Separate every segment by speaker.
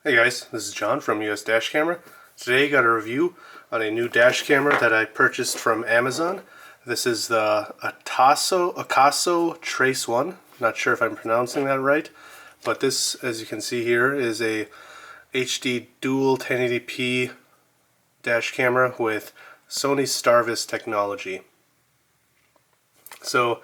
Speaker 1: Hey guys, this is John from US Dash Camera. Today I got a review on a new dash camera that I purchased from Amazon. This is the Akaso Trace 1. Not sure if I'm pronouncing that right, but this, as you can see here, is a HD dual 1080p dash camera with Sony Starvis technology. So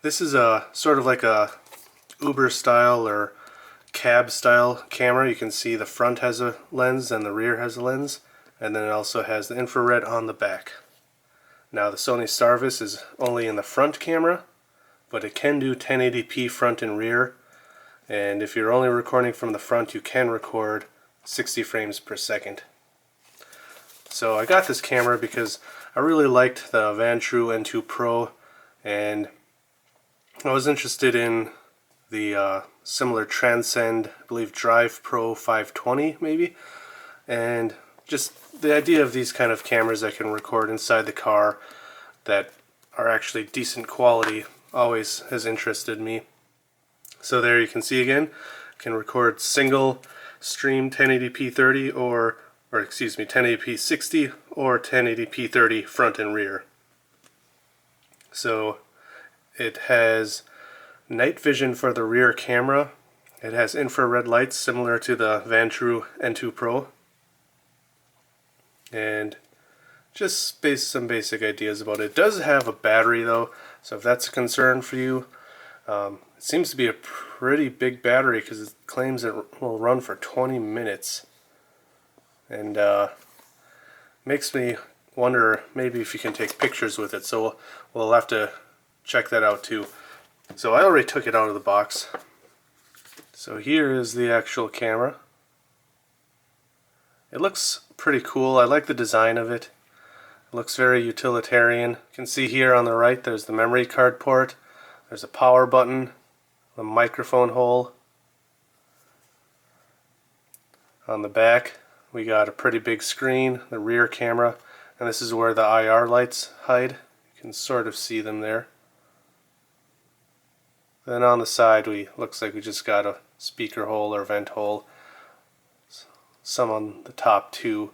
Speaker 1: this is a sort of like a Uber style or cab style camera. You can see the front has a lens and the rear has a lens, and then it also has the infrared on the back. Now the Sony Starvis is only in the front camera, but it can do 1080p front and rear, and if you're only recording from the front you can record 60 frames per second. So I got this camera because I really liked the Vantrue N2 Pro, and I was interested in the similar Transcend, I believe, Drive Pro 520 maybe, and just the idea of these kind of cameras that can record inside the car that are actually decent quality always has interested me. So there you can see again, can record single stream 1080p 30 or excuse me 1080p 60 or 1080p 30 front and rear. So it has night vision for the rear camera. It has infrared lights similar to the Vantrue N2 Pro. And just some basic ideas about it. It does have a battery though, so if that's a concern for you, it seems to be a pretty big battery because it claims it will run for 20 minutes. And makes me wonder maybe if you can take pictures with it, so we'll have to check that out too. So I already took it out of the box. So here is the actual camera. It looks pretty cool. I like the design of it. It looks very utilitarian. You can see here on the right there's the memory card port. There's a power button, a microphone hole. On the back we got a pretty big screen, the rear camera, and this is where the IR lights hide. You can sort of see them there. Then on the side looks like we just got a speaker hole or vent hole. Some on the top too.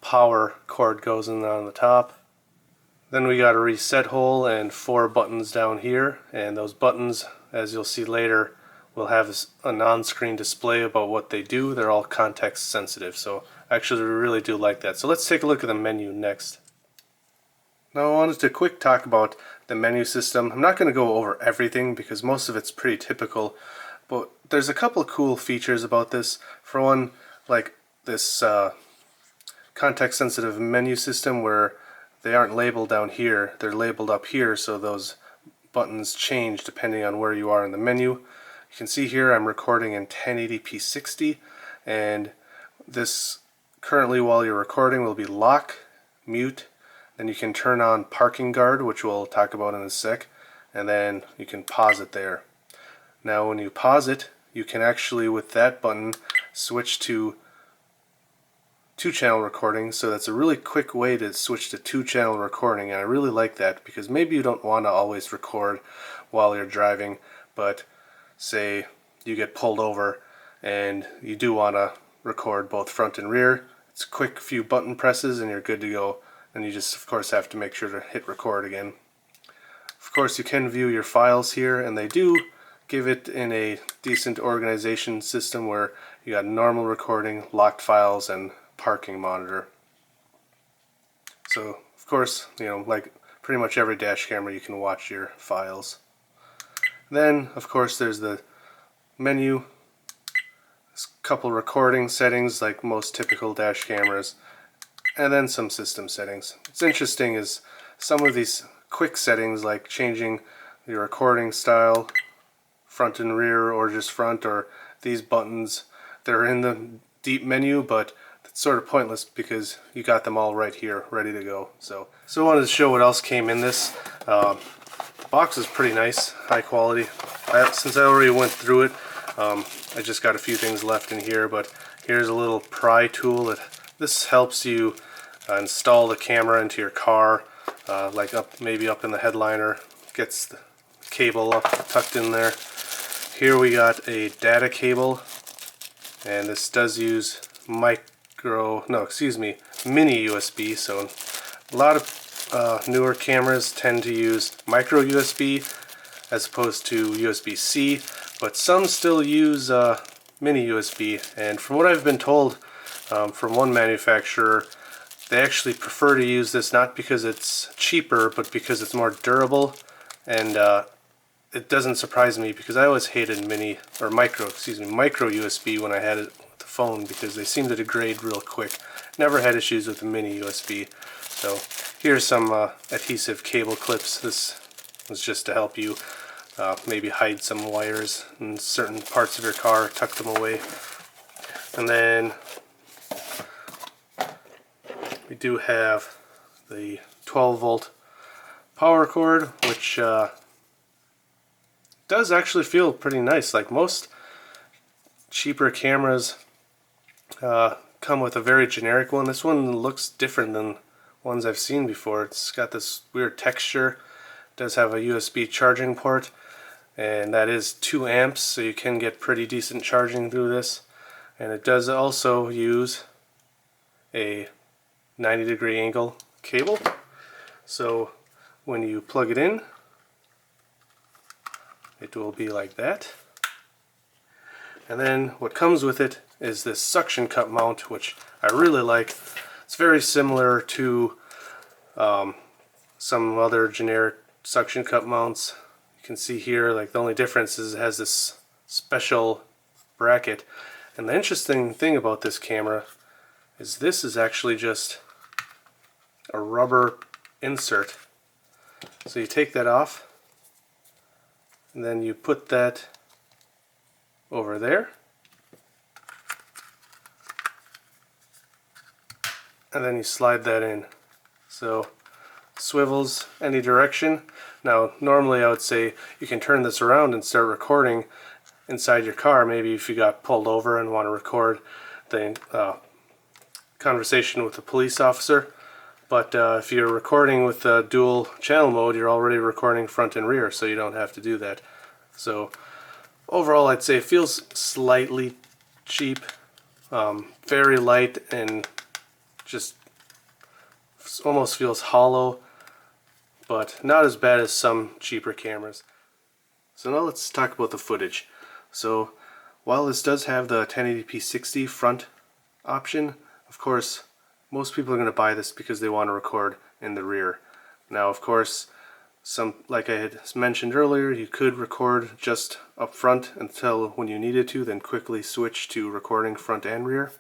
Speaker 1: Power cord goes in on the top. Then we got a reset hole and 4 buttons down here, and those buttons, as you'll see later, will have a non-screen display about what they do. They're all context sensitive, so actually we really do like that. So let's take a look at the menu next. Now I wanted to quick talk about the menu system. I'm not going to go over everything because most of it's pretty typical, but there's a couple cool features about this. For one, like this context sensitive menu system where they aren't labeled down here, they're labeled up here, so those buttons change depending on where you are in the menu. You can see here I'm recording in 1080p 60, and this currently while you're recording will be lock, mute. Then you can turn on parking guard, which we'll talk about in a sec, and then you can pause it there. Now when you pause it, you can actually with that button switch to 2-channel recording, so that's a really quick way to switch to 2-channel recording, and I really like that because maybe you don't want to always record while you're driving, but say you get pulled over and you do want to record both front and rear. It's a quick few button presses and you're good to go. And you just of course have to make sure to hit record again. Of course you can view your files here, and they do give it in a decent organization system where you got normal recording, locked files, and parking monitor. So of course, you know, like pretty much every dash camera, you can watch your files. Then of course there's the menu, a couple recording settings like most typical dash cameras, and then some system settings. What's interesting is some of these quick settings, like changing your recording style, front and rear or just front, or these buttons, they're in the deep menu, but it's sort of pointless because you got them all right here ready to go. So I wanted to show what else came in this. The box is pretty nice, high quality. Since I already went through it, I just got a few things left in here, but here's a little pry tool. This helps you install the camera into your car, like maybe up in the headliner. Gets the cable up tucked in there. Here we got a data cable and this does use mini USB. So a lot of newer cameras tend to use micro USB as opposed to USB-C, but some still use mini USB. And from what I've been told from one manufacturer, they actually prefer to use this not because it's cheaper, but because it's more durable. And it doesn't surprise me, because I always hated micro USB when I had it with the phone, because they seem to degrade real quick. Never had issues with the mini USB. So here's some adhesive cable clips. This was just to help you maybe hide some wires in certain parts of your car, tuck them away. And then we do have the 12-volt power cord, which does actually feel pretty nice. Like most cheaper cameras come with a very generic one. This one looks different than ones I've seen before. It's got this weird texture. It does have a USB charging port, and that is 2 amps, so you can get pretty decent charging through this. And it does also use a 90-degree angle cable. So when you plug it in, it will be like that. And then what comes with it is this suction cup mount, which I really like. It's very similar to some other generic suction cup mounts. You can see here, like, the only difference is it has this special bracket. And the interesting thing about this camera is this is actually just a rubber insert. So you take that off, and then you put that over there, and then you slide that in. So swivels any direction. Now normally I would say you can turn this around and start recording inside your car, maybe if you got pulled over and want to record the conversation with the police officer. But if you're recording with dual channel mode, you're already recording front and rear, so you don't have to do that. So overall, I'd say it feels slightly cheap, very light, and just almost feels hollow, but not as bad as some cheaper cameras. So now let's talk about the footage. So while this does have the 1080p 60 front option, of course most people are going to buy this because they want to record in the rear. Now of course, like I had mentioned earlier, you could record just up front until when you needed to, then quickly switch to recording front and rear.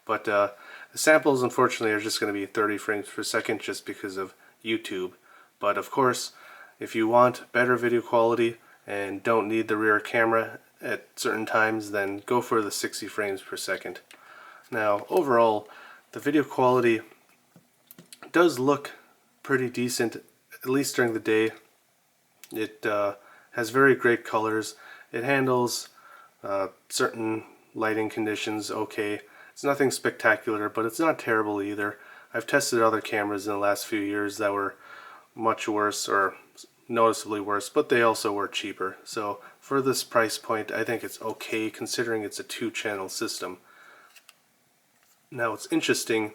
Speaker 1: But the samples unfortunately are just going to be 30 frames per second just because of YouTube. But of course, if you want better video quality and don't need the rear camera at certain times, then go for the 60 frames per second. Now overall, the video quality does look pretty decent, at least during the day. It has very great colors. It handles certain lighting conditions okay. It's nothing spectacular, but it's not terrible either. I've tested other cameras in the last few years that were much worse, or noticeably worse, but they also were cheaper. So for this price point, I think it's okay considering it's a 2-channel system. Now what's interesting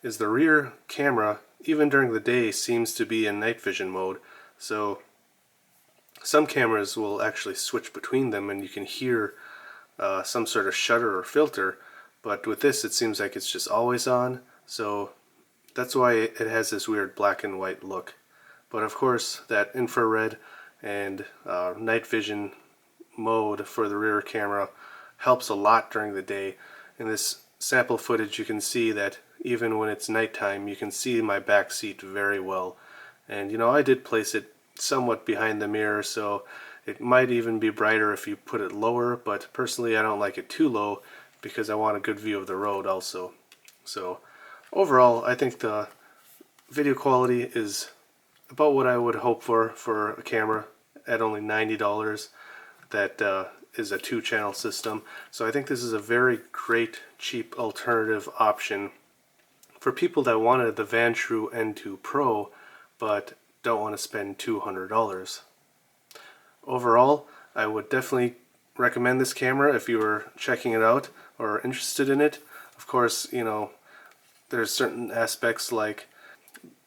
Speaker 1: is the rear camera, even during the day, seems to be in night vision mode. So some cameras will actually switch between them and you can hear some sort of shutter or filter, but with this it seems like it's just always on. So that's why it has this weird black and white look. But of course that infrared and night vision mode for the rear camera helps a lot during the day. In this sample footage you can see that even when it's nighttime you can see my back seat very well. And you know, I did place it somewhat behind the mirror, so it might even be brighter if you put it lower, but personally I don't like it too low because I want a good view of the road also. So overall, I think the video quality is about what I would hope for a camera at only $90 that is a 2-channel system. So I think this is a very great cheap alternative option for people that wanted the Vantrue N2 Pro but don't want to spend $200. Overall, I would definitely recommend this camera if you were checking it out or interested in it. Of course, you know, there's certain aspects like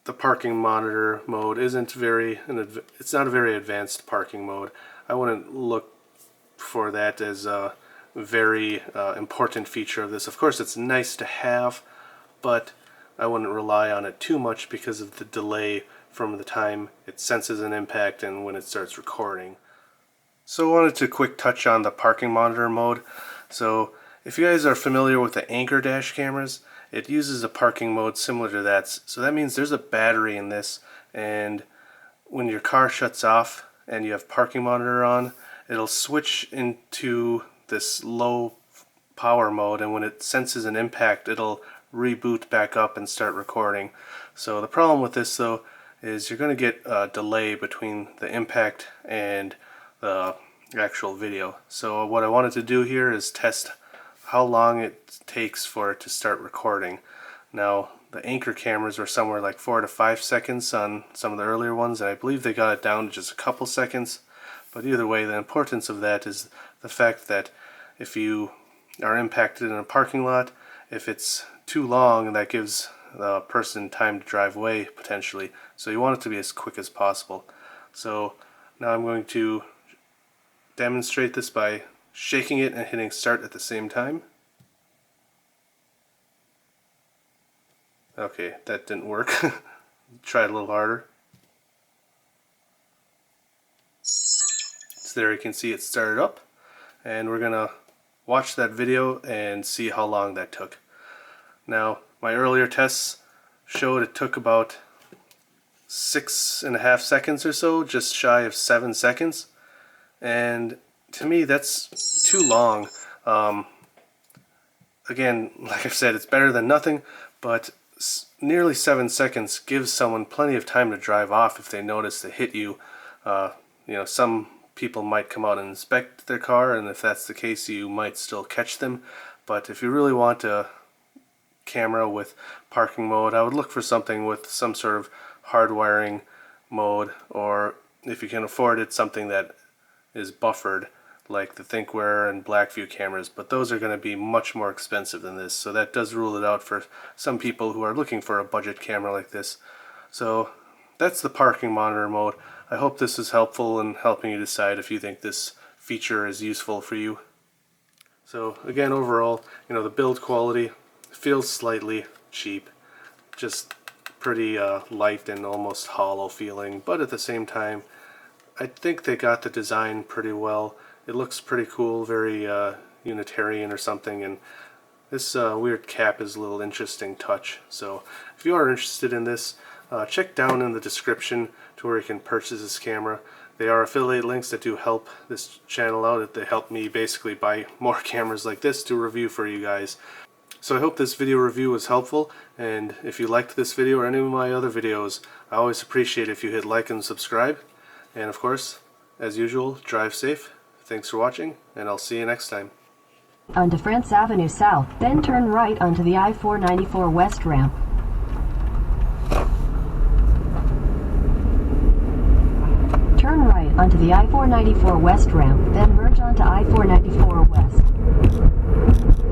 Speaker 1: the parking monitor mode isn't very, it's not a very advanced parking mode. I wouldn't look for that as a very important feature of this. Of course, it's nice to have, but I wouldn't rely on it too much because of the delay from the time it senses an impact and when it starts recording. So I wanted to quick touch on the parking monitor mode. So if you guys are familiar with the anchor dash cameras, it uses a parking mode similar to that. So that means there's a battery in this, and when your car shuts off and you have parking monitor on, it'll switch into this low power mode, and when it senses an impact, it'll reboot back up and start recording. So the problem with this though is you're going to get a delay between the impact and the actual video. So what I wanted to do here is test how long it takes for it to start recording. Now the anchor cameras were somewhere like 4 to 5 seconds on some of the earlier ones, and I believe they got it down to just a couple seconds. But either way, the importance of that is the fact that if you are impacted in a parking lot, if it's too long, that gives the person time to drive away potentially. So you want it to be as quick as possible. So now I'm going to demonstrate this by shaking it and hitting start at the same time. Okay, that didn't work. Try it a little harder. So there you can see it started up, and we're gonna watch that video and see how long that took. Now my earlier tests showed it took about 6.5 seconds or so, just shy of 7 seconds, and to me that's too long. Again, like I said, it's better than nothing, but nearly 7 seconds gives someone plenty of time to drive off if they notice they hit you. You know, some people might come out and inspect their car, and if that's the case, you might still catch them. But if you really want a camera with parking mode, I would look for something with some sort of hardwiring mode, or if you can afford it, something that is buffered, like the ThinkWare and Blackview cameras, but those are going to be much more expensive than this, so that does rule it out for some people who are looking for a budget camera like this. So that's the parking monitor mode. I hope this is helpful in helping you decide if you think this feature is useful for you. So again, overall, you know, the build quality feels slightly cheap, just pretty light and almost hollow feeling, but at the same time I think they got the design pretty well. It looks pretty cool, very Unitarian or something, and this weird cap is a little interesting touch. So if you are interested in this, check down in the description to where you can purchase this camera. They are affiliate links that do help this channel out. They help me basically buy more cameras like this to review for you guys. So I hope this video review was helpful, and if you liked this video or any of my other videos, I always appreciate if you hit like and subscribe. And of course, as usual, drive safe. Thanks for watching, and I'll see you next time.
Speaker 2: Onto France Avenue South, then turn right onto the I-494 West ramp. Turn right onto the I-494 West ramp, then merge onto I-494 West.